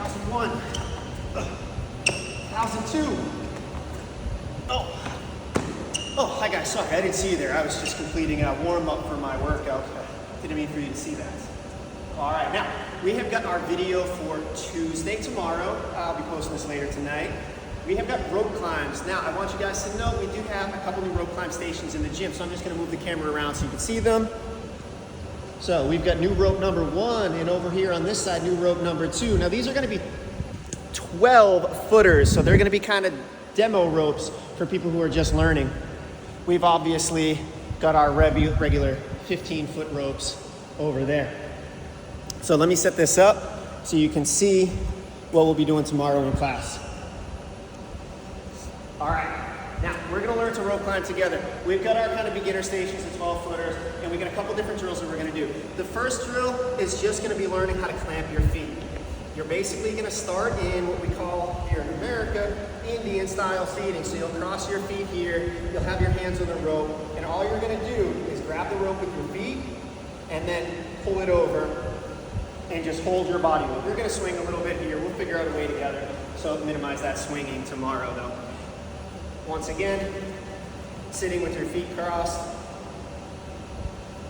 1001, 1002. Oh, hi guys, sorry, I didn't see you there. I was just completing a warm-up for my workout. Didn't mean for you to see that. All right, now, we have got our video for Tuesday tomorrow. I'll be posting this later tonight. We have got rope climbs. Now, I want you guys to know we do have a couple new rope climb stations in the gym, so I'm just gonna move the camera around so you can see them. So we've got new rope number 1, and over here on this side, new rope number 2. Now, these are gonna be 12 footers, so they're gonna be kind of demo ropes for people who are just learning. We've obviously got our regular 15-foot ropes over there. So let me set this up so you can see what we'll be doing tomorrow in class. All right, now we're gonna learn to rope climb together. We've got our kind of beginner stations, the 12-footers, and we got a couple different drills that we're gonna do. The first drill is just gonna be learning how to clamp your feet. You're basically gonna start in what we call here in America, Indian style seating. So you'll cross your feet here, you'll have your hands on the rope, and all you're gonna do is grab the rope with your feet and then pull it over and just hold your body weight. You're gonna swing a little bit here. We'll figure out a way together. So minimize that swinging tomorrow though. Once again, sitting with your feet crossed,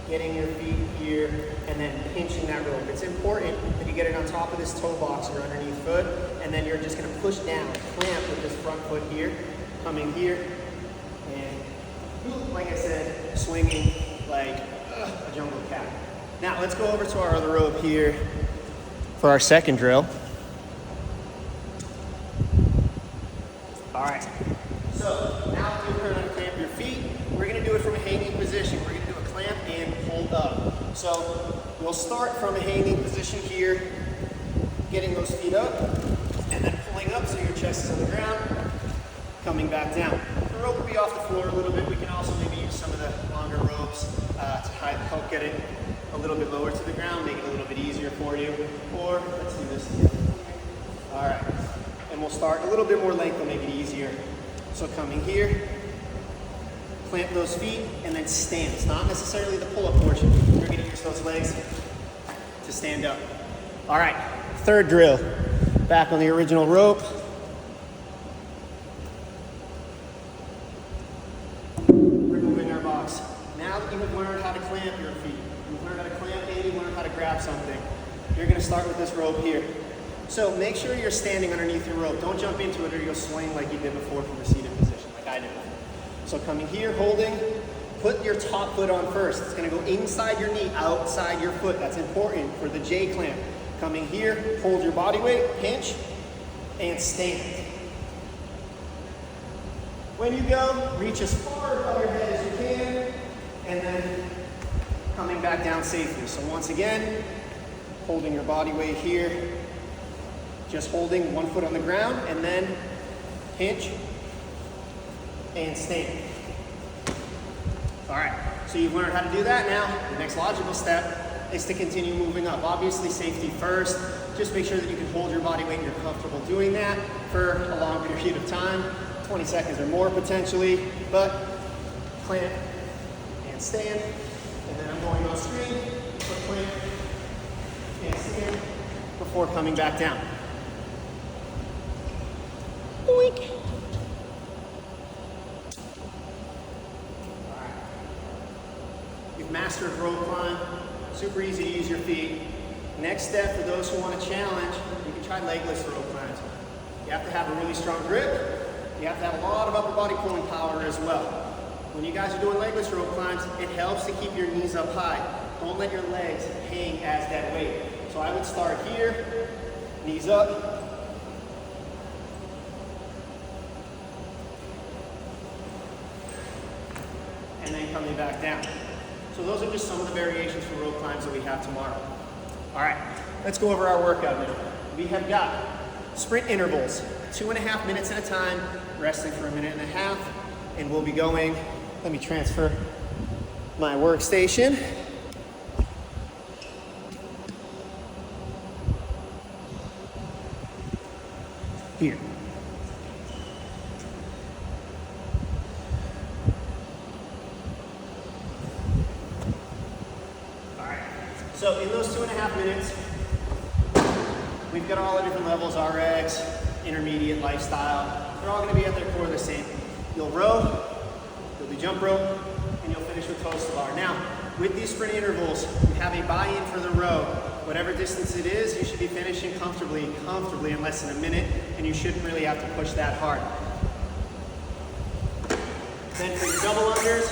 getting your feet here, and then pinching that rope. It's important that you get it on top of this toe box or underneath foot, and then you're just gonna push down, clamp with this front foot here, coming here, and like I said, swinging like a jungle cat. Now let's go over to our other rope here for our second drill. All right, so now that you've learned how to clamp your feet, we're gonna do it from a hanging position. We're gonna do a clamp and hold up. So we'll start from a hanging position here, getting those feet up, and then pulling up so your chest is on the ground, coming back down. The rope will be off the floor a little bit. We can also maybe use some of the longer ropes to help get it a little bit lower to the ground, make it a little bit easier for you. Or let's do this together. All right, and we'll start a little bit more length will make it easier. So coming here, clamp those feet, and then stand. It's not necessarily the pull-up portion. You're gonna use those legs to stand up. All right, third drill. Back on the original rope. Removing our box. Now that you have learned how to clamp your feet, you've learned how to clamp and you've learned how to grab something, you're gonna start with this rope here. So make sure you're standing underneath your rope. Don't jump into it or you'll swing like you did before from the seated position, like I did. So coming here, holding, put your top foot on first. It's gonna go inside your knee, outside your foot. That's important for the J clamp. Coming here, hold your body weight, pinch, and stand. When you go, reach as far above your head as you can, and then coming back down safely. So once again, holding your body weight here, just holding one foot on the ground, and then pinch, and stand. All right, so you've learned how to do that now. The next logical step is to continue moving up. Obviously safety first. Just make sure that you can hold your body weight and you're comfortable doing that for a long period of time, 20 seconds or more potentially, but clamp and stand. And then I'm going on screen, put clamp and stand before coming back down. Boink. You've mastered rope climb, super easy to use your feet. Next step for those who want to challenge, you can try legless rope climbs. You have to have a really strong grip. You have to have a lot of upper body pulling power as well. When you guys are doing legless rope climbs, it helps to keep your knees up high. Don't let your legs hang as dead weight. So I would start here, knees up, and then coming back down. So those are just some of the variations for rope climbs that we have tomorrow. All right, let's go over our workout now. We have got sprint intervals, 2.5 minutes at a time, resting for 1.5 minutes, and we'll be going, let me transfer my workstation. Here. So in those 2.5 minutes, we've got all the different levels, RX, intermediate, lifestyle. They're all gonna be at their core the same. You'll row, you'll do jump rope, and you'll finish with toes to bar. Now, with these sprint intervals, you have a buy-in for the row. Whatever distance it is, you should be finishing comfortably in less than a minute, and you shouldn't really have to push that hard. Then for your double unders,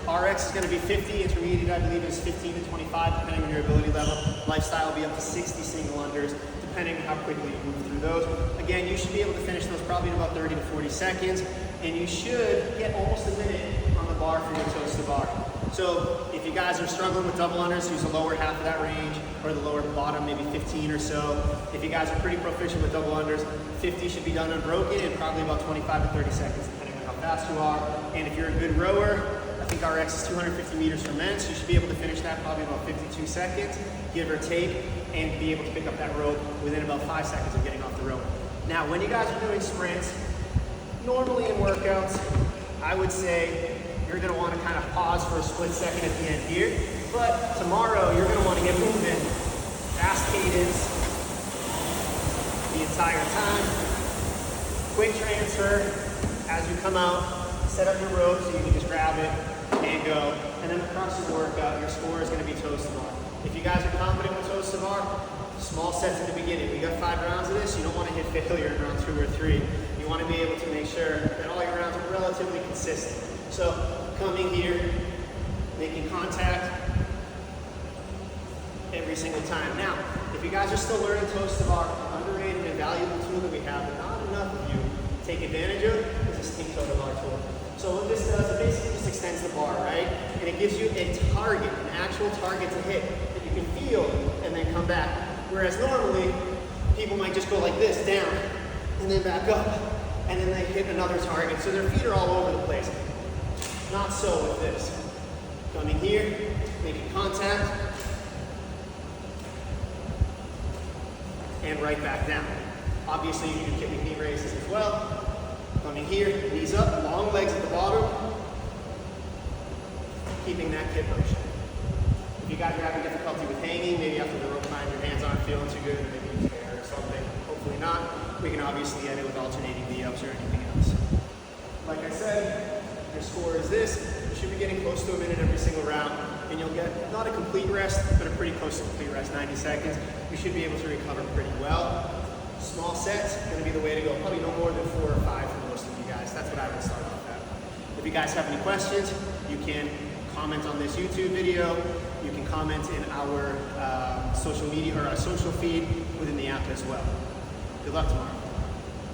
RX is going to be 50, intermediate I believe is 15 to 25 depending on your ability level. Lifestyle will be up to 60 single unders depending on how quickly you move through those. Again, you should be able to finish those probably in about 30 to 40 seconds, and you should get almost a minute on the bar for your toes to bar. So if you guys are struggling with double unders, use the lower half of that range, or the lower bottom, maybe 15 or so. If you guys are pretty proficient with double unders, 50 should be done unbroken in probably about 25 to 30 seconds depending on how fast you are. And if you're a good rower, I think RX is 250 meters for men, so you should be able to finish that probably about 52 seconds, give or take, and be able to pick up that rope within about 5 seconds of getting off the rope. Now, when you guys are doing sprints, normally in workouts, I would say you're gonna wanna kind of pause for a split second at the end here, but tomorrow you're gonna wanna get moving, fast cadence the entire time, quick transfer as you come out, set up your rope so you can just grab it and go, and then across the workout, your score is gonna be toes to bar. If you guys are confident with toes to bar, small sets at the beginning. We got 5 rounds of this, you don't wanna hit failure in round 2 or 3. You wanna be able to make sure that all your rounds are relatively consistent. So coming here, making contact every single time. Now, if you guys are still learning toes to bar, underrated and valuable tool that we have, but not enough of you take advantage of, is this steam toe to bar tool. So what this does, it basically just extends the bar, right? And it gives you a target, an actual target to hit that you can feel and then come back. Whereas normally, people might just go like this, down, and then back up, and then they hit another target. So their feet are all over the place. Not so with this. Coming here, making contact, and right back down. Obviously, you can kick with knee raises as well. Coming here, knees up, long legs at the bottom, keeping that kip motion. If you guys are having difficulty with hanging, maybe after the rope line, your hands aren't feeling too good, or maybe you tear or something, hopefully not, we can obviously edit with alternating the ups or anything else. Like I said, your score is this. You should be getting close to a minute every single round, and you'll get not a complete rest, but a pretty close to complete rest, 90 seconds. You should be able to recover pretty well. Small sets, gonna be the way to go. Probably no more than 4 or 5 for most of you guys. That's what I would start off at. If you guys have any questions, you can comment on this YouTube video. You can comment in our social media or our social feed within the app as well. Good luck tomorrow.